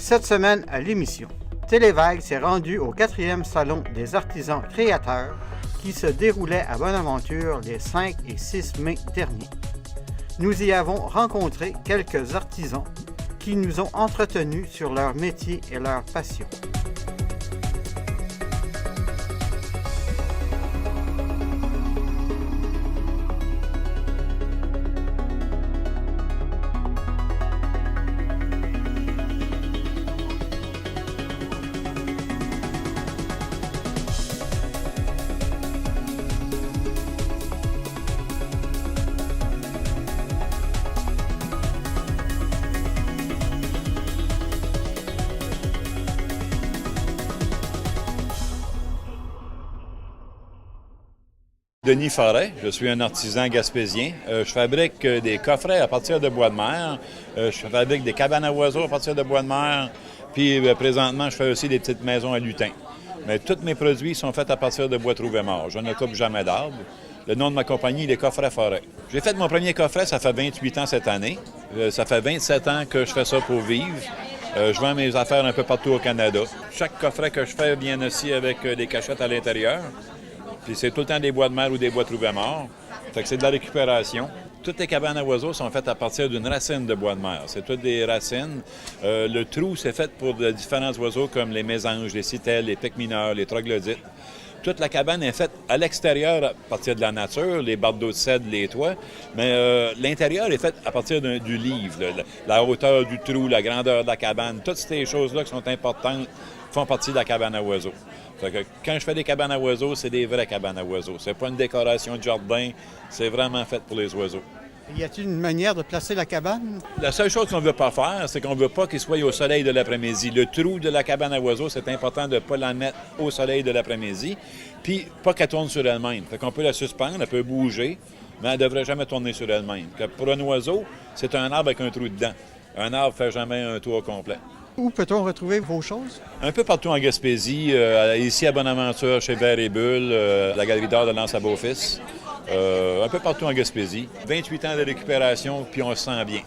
Cette semaine à l'émission, Télévague s'est rendu au 4e Salon des artisans créateurs qui se déroulait à Bonaventure les 5 et 6 mai derniers. Nous y avons rencontré quelques artisans qui nous ont entretenus sur leur métier et leur passion. Denis Forêt, je suis un artisan gaspésien. Je fabrique des coffrets à partir de bois de mer. Je fabrique des cabanes à oiseaux à partir de bois de mer. Puis présentement, je fais aussi des petites maisons à lutins. Mais tous mes produits sont faits à partir de bois trouvé mort. Je ne coupe jamais d'arbres. Le nom de ma compagnie, les Coffrets Forêt. J'ai fait mon premier coffret, ça fait 28 ans cette année. Ça fait 27 ans que je fais ça pour vivre. Je vends mes affaires un peu partout au Canada. Chaque coffret que je fais vient aussi avec des cachettes à l'intérieur. Puis c'est tout le temps des bois de mer ou des bois trouvés morts. Fait que c'est de la récupération. Toutes les cabanes à oiseaux sont faites à partir d'une racine de bois de mer. C'est toutes des racines. Le trou, c'est fait pour de différents oiseaux comme les mésanges, les citelles, les pics mineurs, les troglodytes. Toute la cabane est faite à l'extérieur à partir de la nature, les bardeaux de cèdre, les toits, mais l'intérieur est fait à partir du livre. La hauteur du trou, la grandeur de la cabane, toutes ces choses-là qui sont importantes font partie de la cabane à oiseaux. Fait que quand je fais des cabanes à oiseaux, c'est des vraies cabanes à oiseaux. C'est pas une décoration de jardin, c'est vraiment fait pour les oiseaux. Y a-t-il une manière de placer la cabane? La seule chose qu'on ne veut pas faire, c'est qu'on ne veut pas qu'il soit au soleil de l'après-midi. Le trou de la cabane à oiseaux, c'est important de ne pas la mettre au soleil de l'après-midi, puis pas qu'elle tourne sur elle-même. Fait qu'on peut la suspendre, elle peut bouger, mais elle ne devrait jamais tourner sur elle-même. Pour un oiseau, c'est un arbre avec un trou dedans. Un arbre ne fait jamais un tour complet. Où peut-on retrouver vos choses? Un peu partout en Gaspésie, ici à Bonaventure, chez Vert et Bulle, la Galerie d'art de l'Anse à Beaufils. Un peu partout en Gaspésie. 28 ans de récupération, puis on se sent bien.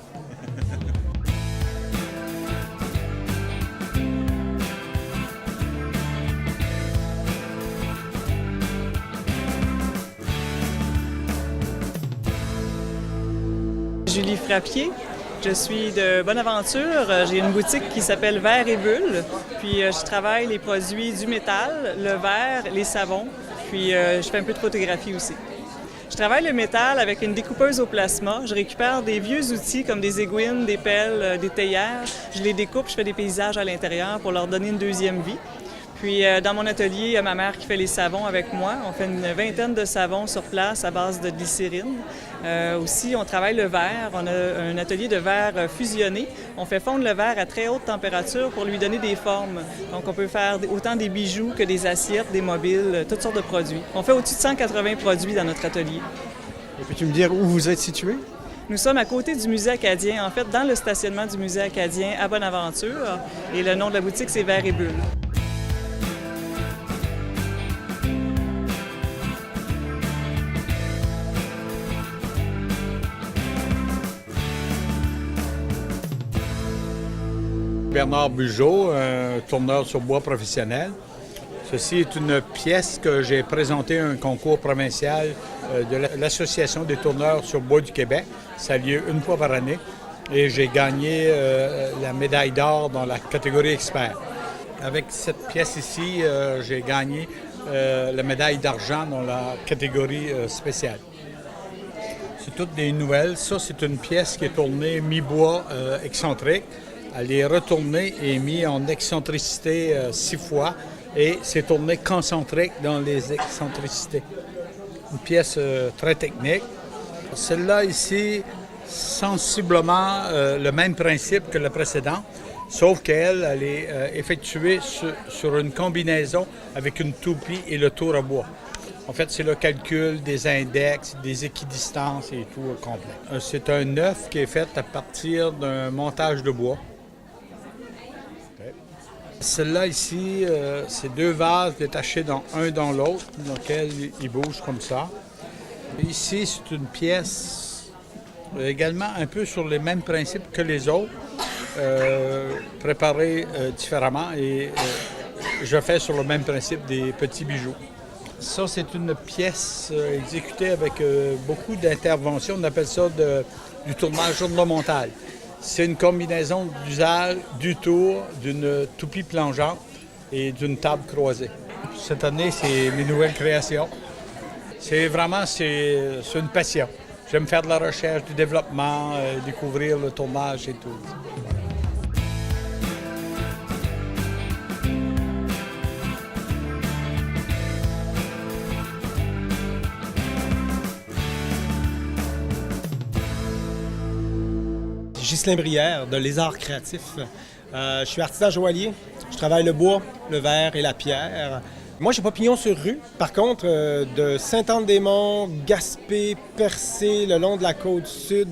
Julie Frappier. Je suis de Bonaventure. J'ai une boutique qui s'appelle Vert et Bulle. Puis je travaille les produits du métal, le verre, les savons. Puis je fais un peu de photographie aussi. Je travaille le métal avec une découpeuse au plasma. Je récupère des vieux outils comme des aiguines, des pelles, des théières. Je les découpe, je fais des paysages à l'intérieur pour leur donner une deuxième vie. Puis dans mon atelier, il y a ma mère qui fait les savons avec moi. On fait une vingtaine de savons sur place à base de glycérine. Aussi, on travaille le verre. On a un atelier de verre fusionné. On fait fondre le verre à très haute température pour lui donner des formes. Donc, on peut faire autant des bijoux que des assiettes, des mobiles, toutes sortes de produits. On fait au-dessus de 180 produits dans notre atelier. Et peux-tu me dire où vous êtes situé? Nous sommes à côté du Musée acadien, en fait, dans le stationnement du Musée acadien à Bonaventure. Et le nom de la boutique, c'est Vert et Bulle. Bernard Bugeaud, un tourneur sur bois professionnel. Ceci est une pièce que j'ai présentée à un concours provincial de l'Association des tourneurs sur bois du Québec. Ça a lieu une fois par année et j'ai gagné la médaille d'or dans la catégorie expert. Avec cette pièce ici, j'ai gagné la médaille d'argent dans la catégorie spéciale. C'est toutes des nouvelles. Ça, c'est une pièce qui est tournée mi-bois excentrique. Elle est retournée et mise en excentricité 6 fois et c'est tourné concentrique dans les excentricités. Une pièce très technique. Celle-là ici, sensiblement le même principe que la précédente, sauf qu'elle est effectuée sur une combinaison avec une toupie et le tour à bois. En fait, c'est le calcul des index, des équidistances et tout complet. C'est un œuf qui est fait à partir d'un montage de bois. Celle-là ici, c'est 2 vases détachés un dans l'autre, dans lequel ils bougent comme ça. Ici, c'est une pièce également un peu sur les mêmes principes que les autres. préparés différemment et je fais sur le même principe des petits bijoux. Ça, c'est une pièce exécutée avec beaucoup d'interventions. On appelle ça du tournage ornemental. C'est une combinaison d'usage du tour, d'une toupie plongeante et d'une table croisée. Cette année, c'est mes nouvelles créations. C'est une passion. J'aime faire de la recherche, du développement, découvrir le tournage et tout. Ghislain Brière de Les Arts créatifs. Je suis artisan joaillier. Je travaille le bois, le verre et la pierre. Moi, j'ai pas pignon sur rue. Par contre, de Sainte-Anne-des-Monts, Gaspé, Percé, le long de la côte sud,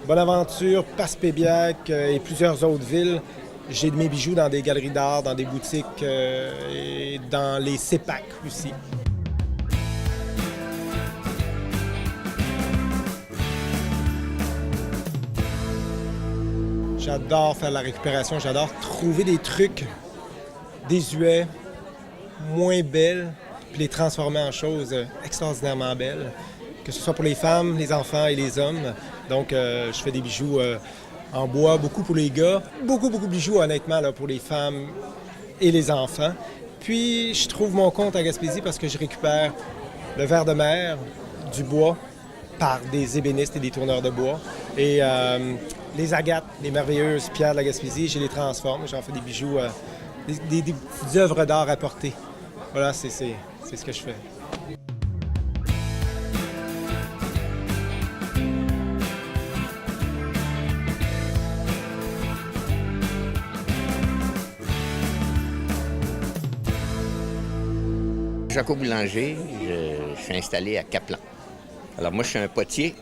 Bonaventure, Passepébiac et plusieurs autres villes, j'ai de mes bijoux dans des galeries d'art, dans des boutiques et dans les CEPAC aussi. J'adore faire de la récupération, j'adore trouver des trucs désuets, moins belles, puis les transformer en choses extraordinairement belles, que ce soit pour les femmes, les enfants et les hommes. Donc, je fais des bijoux en bois, beaucoup pour les gars, beaucoup de bijoux, honnêtement, là, pour les femmes et les enfants. Puis, je trouve mon compte à Gaspésie parce que je récupère le verre de mer, du bois, par des ébénistes et des tourneurs de bois. Et les agates, les merveilleuses pierres de la Gaspésie, je les transforme. J'en fais des bijoux, des petites œuvres d'art à porter. Voilà, c'est ce que je fais. Jaco Boulanger, je suis installé à Caplan. Alors moi, je suis un potier,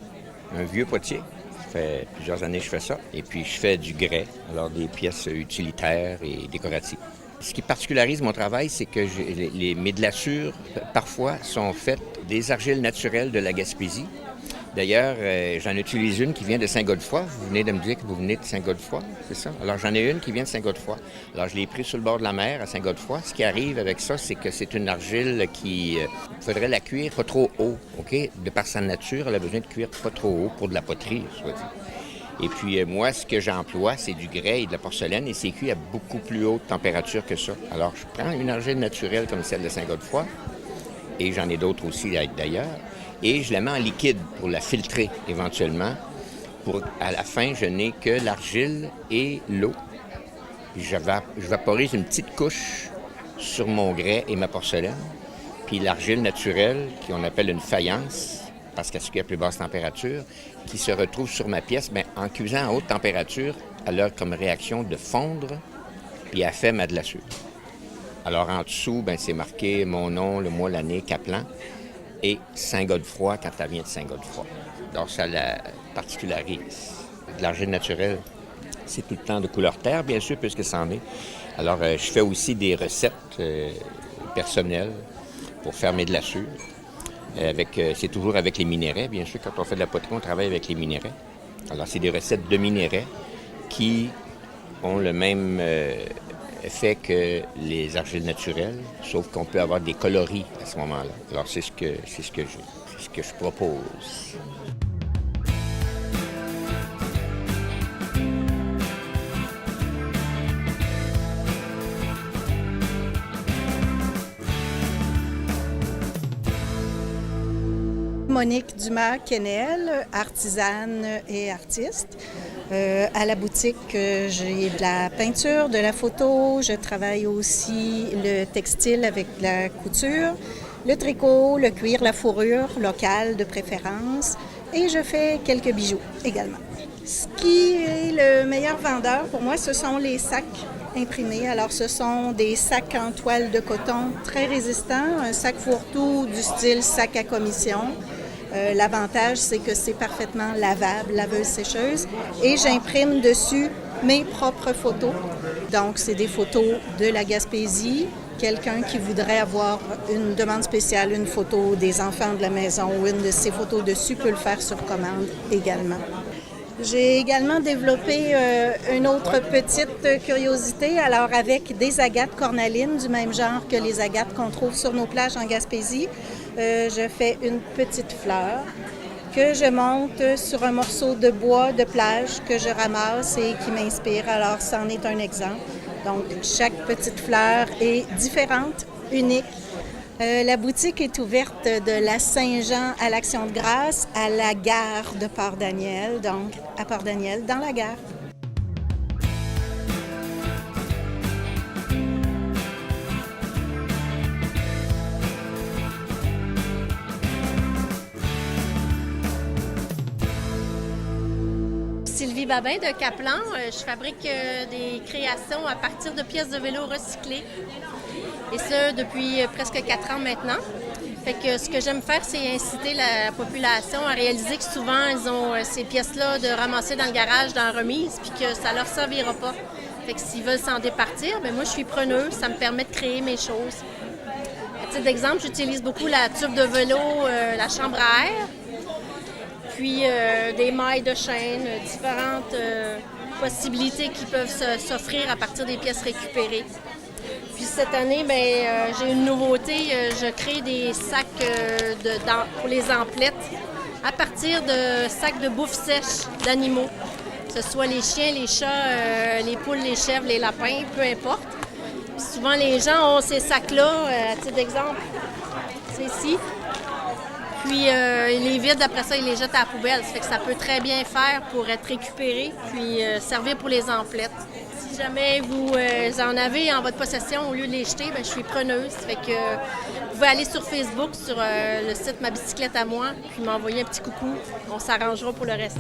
un vieux potier. Ça fait plusieurs années que je fais ça. Et puis, je fais du grès, alors des pièces utilitaires et décoratives. Ce qui particularise mon travail, c'est que mes glaçures, parfois, sont faites des argiles naturelles de la Gaspésie. D'ailleurs, j'en utilise une qui vient de Saint-Godefroy. Vous venez de me dire que vous venez de Saint-Godefroy, c'est ça? Alors, j'en ai une qui vient de Saint-Godefroy. Alors, je l'ai pris sur le bord de la mer à Saint-Godefroy. Ce qui arrive avec ça, c'est que c'est une argile qui... Il faudrait la cuire pas trop haut, OK? De par sa nature, elle a besoin de cuire pas trop haut pour de la poterie, soit dit. Et puis, moi, ce que j'emploie, c'est du grès et de la porcelaine, et c'est cuit à beaucoup plus haute température que ça. Alors, je prends une argile naturelle comme celle de Saint-Godefroy, et j'en ai d'autres aussi d'ailleurs, et je la mets en liquide pour la filtrer éventuellement. À la fin, je n'ai que l'argile et l'eau. Je vaporise une petite couche sur mon grès et ma porcelaine. Puis l'argile naturelle, qu'on appelle une faïence, parce qu'elle se cuit à plus basse température, qui se retrouve sur ma pièce, bien, en cuisant à haute température, elle a comme réaction de fondre, puis elle fait ma glaçure. Alors en dessous, bien, c'est marqué mon nom, le mois, l'année, Caplan, et Saint-Godefroy quand elle vient de Saint-Godefroy. Donc ça la particularise. De l'argile naturelle, c'est tout le temps de couleur terre, bien sûr, puisque c'en est. Alors je fais aussi des recettes personnelles pour faire mes glaçures. C'est toujours avec les minéraux, bien sûr. Quand on fait de la poterie, on travaille avec les minéraux. Alors, c'est des recettes de minéraux qui ont le même effet que les argiles naturelles, sauf qu'on peut avoir des coloris à ce moment-là. Alors, c'est ce que je propose. Monique Dumas-Quesnel, artisane et artiste. À la boutique, j'ai de la peinture, de la photo. Je travaille aussi le textile avec la couture, le tricot, le cuir, la fourrure locale de préférence. Et je fais quelques bijoux également. Ce qui est le meilleur vendeur pour moi, ce sont les sacs imprimés. Alors, ce sont des sacs en toile de coton très résistants, un sac fourre-tout du style sac à commission. L'avantage, c'est que c'est parfaitement lavable, laveuse-sécheuse, et j'imprime dessus mes propres photos. Donc, c'est des photos de la Gaspésie. Quelqu'un qui voudrait avoir une demande spéciale, une photo des enfants de la maison ou une de ces photos dessus peut le faire sur commande également. J'ai également développé une autre petite curiosité, alors avec des agates cornalines du même genre que les agates qu'on trouve sur nos plages en Gaspésie. Je fais une petite fleur que je monte sur un morceau de bois de plage que je ramasse et qui m'inspire. Alors, c'en est un exemple. Donc, chaque petite fleur est différente, unique. La boutique est ouverte de la Saint-Jean à l'Action de grâce à la gare de Port-Daniel, donc à Port-Daniel, dans la gare. Sylvie Babin de Caplan. Je fabrique des créations à partir de pièces de vélo recyclées. Et ça depuis presque 4 ans maintenant. Fait que ce que j'aime faire, c'est inciter la population à réaliser que souvent, ils ont ces pièces-là de ramasser dans le garage, dans la remise, puis que ça leur servira pas. Fait que s'ils veulent s'en départir, bien moi, je suis preneuse. Ça me permet de créer mes choses. À titre d'exemple, j'utilise beaucoup la tube de vélo, la chambre à air, puis des mailles de chaîne, différentes possibilités qui peuvent s'offrir à partir des pièces récupérées. Puis cette année, j'ai une nouveauté. Je crée des sacs pour les emplettes à partir de sacs de bouffe sèche d'animaux, que ce soit les chiens, les chats, les poules, les chèvres, les lapins, peu importe. Puis souvent, les gens ont ces sacs-là, à titre d'exemple, c'est ici. Puis ils les vident, après ça, ils les jettent à la poubelle. Ça fait que ça peut très bien faire pour être récupéré, puis servir pour les emplettes. Si jamais vous en avez en votre possession, au lieu de les jeter, je suis preneuse. Ça fait que vous pouvez aller sur Facebook, sur le site Ma bicyclette à moi, puis m'envoyer un petit coucou. On s'arrangera pour le reste.